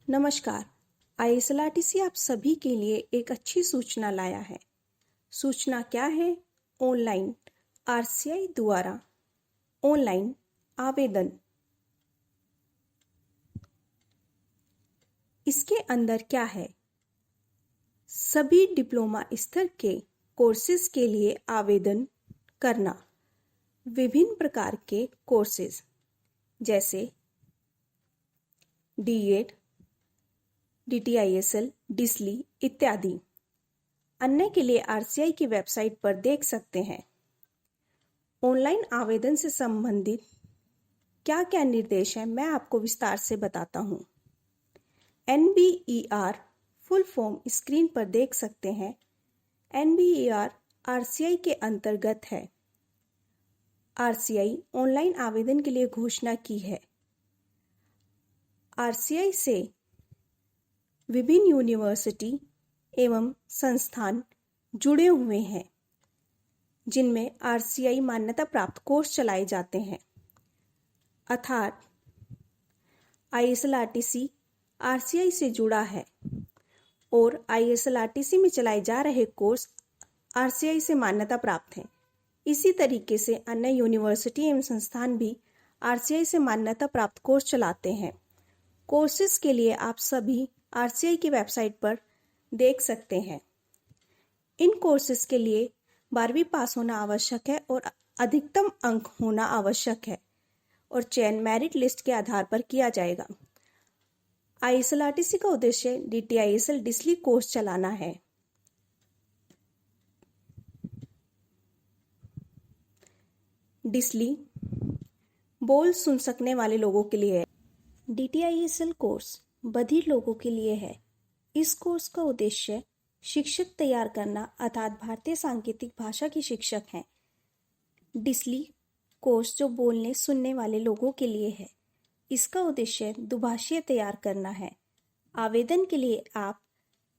नमस्कार। आईएसएलआरटीसी आप सभी के लिए एक अच्छी सूचना लाया है। सूचना क्या है? ऑनलाइन आरसीआई द्वारा ऑनलाइन आवेदन। इसके अंदर क्या है? सभी डिप्लोमा स्तर के कोर्सेज के लिए आवेदन करना। विभिन्न प्रकार के कोर्सेज जैसे डीएड, डीटीआईएसएल, डिस्ली इत्यादि अन्य के लिए आरसीआई की वेबसाइट पर देख सकते हैं। ऑनलाइन आवेदन से संबंधित क्या क्या निर्देश हैं मैं आपको विस्तार से बताता हूँ। NBER फुल फॉर्म स्क्रीन पर देख सकते हैं। NBER आरसीआई के अंतर्गत है। आरसीआई ऑनलाइन आवेदन के लिए घोषणा की है। आरसीआई से विभिन्न यूनिवर्सिटी एवं संस्थान जुड़े हुए हैं जिनमें आरसीआई मान्यता प्राप्त कोर्स चलाए जाते हैं। अर्थात आईएसएलआरटीसी आरसीआई से जुड़ा है और आईएसएलआरटीसी में चलाए जा रहे कोर्स आरसीआई से मान्यता प्राप्त हैं। इसी तरीके से अन्य यूनिवर्सिटी एवं संस्थान भी आरसीआई से मान्यता प्राप्त कोर्स चलाते हैं। कोर्सेज के लिए आप सभी आरसीआई की वेबसाइट पर देख सकते हैं। इन कोर्सेज के लिए 12वीं पास होना आवश्यक है और अधिकतम अंक होना आवश्यक है और चयन मेरिट लिस्ट के आधार पर किया जाएगा। आईएसएलआरटीसी का उद्देश्य डीटीआईएसएल डिस्ली कोर्स चलाना है। डिस्ली बोल सुन सकने वाले लोगों के लिए है। डीटीआईएसएल कोर्स बधिर लोगों के लिए है। इस कोर्स का उद्देश्य शिक्षक तैयार करना अर्थात भारतीय सांकेतिक भाषा की शिक्षक हैं। डिस्ली कोर्स जो बोलने सुनने वाले लोगों के लिए है। इसका उद्देश्य दुभाषीय तैयार करना है। आवेदन के लिए आप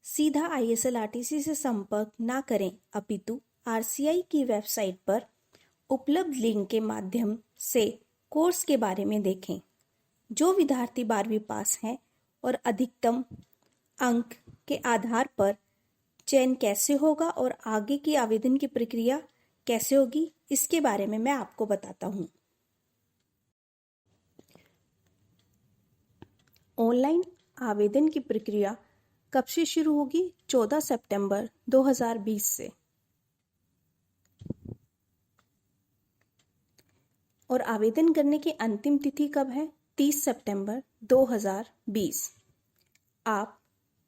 सीधा आईएसएलआरटीसी से संपर्क ना करें अपितु आरसीआई की वेबसाइट पर उपलब्ध लिंक के माध्यम से कोर्स के बारे में देखें। जो विद्यार्थी 12वीं पास हैं और अधिकतम अंक के आधार पर चयन कैसे होगा और आगे की आवेदन की प्रक्रिया कैसे होगी इसके बारे में मैं आपको बताता हूँ। ऑनलाइन आवेदन की प्रक्रिया कब से शुरू होगी? 14 सितंबर 2020 से। और आवेदन करने की अंतिम तिथि कब है? 30 सितंबर 2020। आप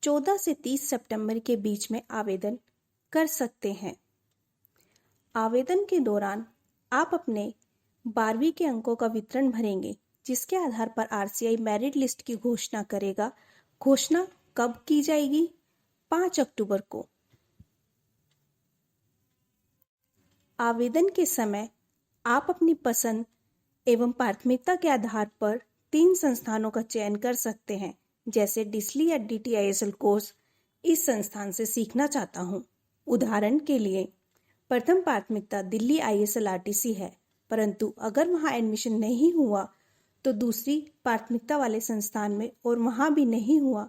14 से 30 सितंबर के बीच में आवेदन कर सकते हैं। आवेदन के दौरान आप अपने 12वीं के अंकों का विवरण भरेंगे जिसके आधार पर आरसीआई मेरिट लिस्ट की घोषणा करेगा। घोषणा कब की जाएगी? 5 अक्टूबर को। आवेदन के समय आप अपनी पसंद एवं प्राथमिकता के आधार पर 3 संस्थानों का चयन कर सकते हैं जैसे डिस्ली या डीटीआईएसएल कोर्स इस संस्थान से सीखना चाहता हूँ। उदाहरण के लिए प्रथम प्राथमिकता दिल्ली आईएसएलआरटीसी है, परंतु अगर वहाँ एडमिशन नहीं हुआ तो दूसरी प्राथमिकता वाले संस्थान में और वहाँ भी नहीं हुआ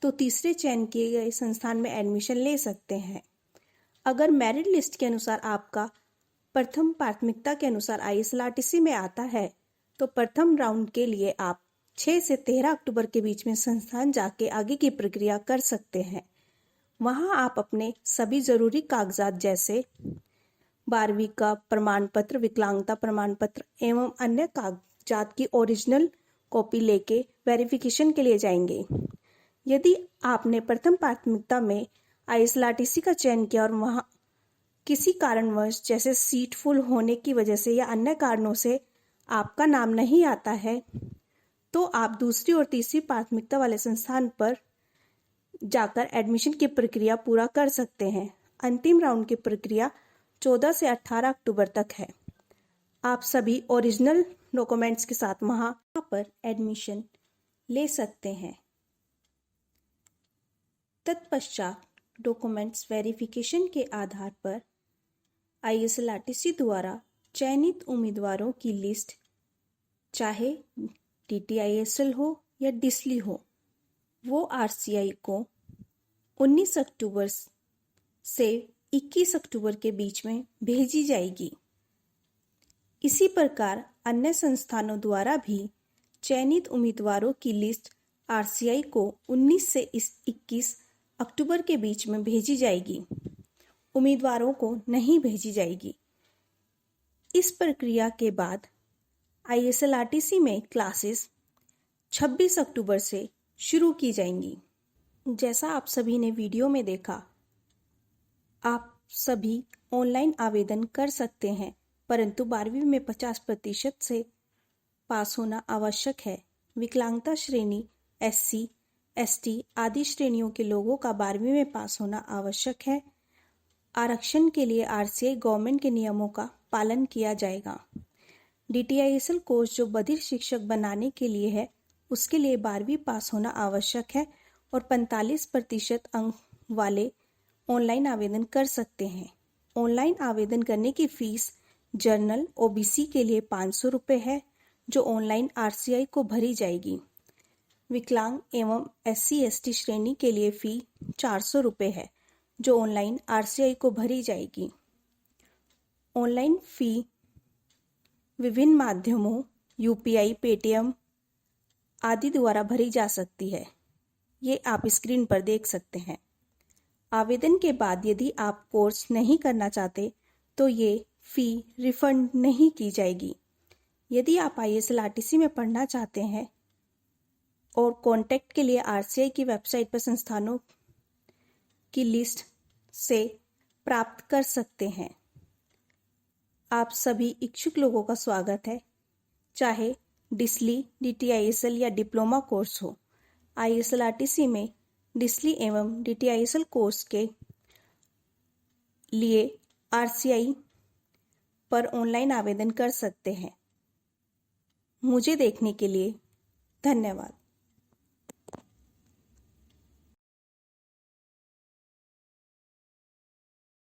तो तीसरे चयन किए गए संस्थान में एडमिशन ले सकते हैं। अगर मेरिट लिस्ट के अनुसार आपका प्रथम प्राथमिकता के अनुसार आईएसएलआरटीसी में आता है तो प्रथम राउंड के लिए आप 6 से 13 अक्टूबर के बीच में संस्थान जाके आगे की प्रक्रिया कर सकते हैं। वहां आप अपने सभी जरूरी कागजात जैसे 12वीं का प्रमाण पत्र, विकलांगता प्रमाण पत्र एवं अन्य कागजात की ओरिजिनल कॉपी लेके वेरिफिकेशन के लिए जाएंगे। यदि आपने प्रथम प्राथमिकता में आईएसएलआरटीसी का चयन किया और वहां किसी कारणवश जैसे सीट फुल होने की वजह से या अन्य कारणों से आपका नाम नहीं आता है तो आप दूसरी और तीसरी प्राथमिकता वाले संस्थान पर जाकर एडमिशन की प्रक्रिया पूरा कर सकते हैं। अंतिम राउंड की प्रक्रिया 14 से 18 अक्टूबर तक है। आप सभी ओरिजिनल डॉक्यूमेंट्स के साथ वहां पर एडमिशन ले सकते हैं। तत्पश्चात डॉक्यूमेंट्स वेरिफिकेशन के आधार पर आईएसएलआरटीसी द्वारा चयनित उम्मीदवारों की लिस्ट चाहे डीटीआईएसएल हो या डिस्ली हो वो आरसीआई को 19 अक्टूबर से 21 अक्टूबर के बीच में भेजी जाएगी। इसी प्रकार अन्य संस्थानों द्वारा भी चयनित उम्मीदवारों की लिस्ट आरसीआई को 19 से 21 अक्टूबर के बीच में भेजी जाएगी। उम्मीदवारों को नहीं भेजी जाएगी। इस प्रक्रिया के बाद आईएसएलआरटीसी में क्लासेस 26 अक्टूबर से शुरू की जाएंगी। जैसा आप सभी ने वीडियो में देखा, आप सभी ऑनलाइन आवेदन कर सकते हैं, परंतु 12वीं में 50% से पास होना आवश्यक है। विकलांगता श्रेणी, एससी, एसटी आदि श्रेणियों के लोगों का 12वीं में पास होना आवश्यक है। आरक्षण के लिए आरसीआई गवर्नमेंट के नियमों का पालन किया जाएगा। डीटीआईएसएल कोर्स जो बधिर शिक्षक बनाने के लिए है, उसके लिए 12वीं पास होना आवश्यक है और 45% अंक वाले ऑनलाइन आवेदन कर सकते हैं। ऑनलाइन आवेदन करने की फीस जनरल ओबीसी के लिए 500 रुपये है, जो ऑनलाइन आरसीआई को भरी जाएगी। विकलांग एवं एससी एसटी श्रेणी के लिए फी 400 रुपये है, जो ऑनलाइन आरसीआई को भरी जाएगी। ऑनलाइन फी विभिन्न माध्यमों यूपीआई, पेटीएम आदि द्वारा भरी जा सकती है। ये आप स्क्रीन पर देख सकते हैं। आवेदन के बाद यदि आप कोर्स नहीं करना चाहते तो ये फी रिफंड नहीं की जाएगी। यदि आप आईएसएलआरटीसी में पढ़ना चाहते हैं और कॉन्टैक्ट के लिए आरसीआई की वेबसाइट पर संस्थानों की लिस्ट से प्राप्त कर सकते हैं। आप सभी इच्छुक लोगों का स्वागत है, चाहे डिस्ली, डीटीआईएसएल या डिप्लोमा कोर्स हो। आईएसएलआरटीसी में डिस्ली एवं डीटीआईएसएल कोर्स के लिए आरसीआई पर ऑनलाइन आवेदन कर सकते हैं। मुझे देखने के लिए धन्यवाद।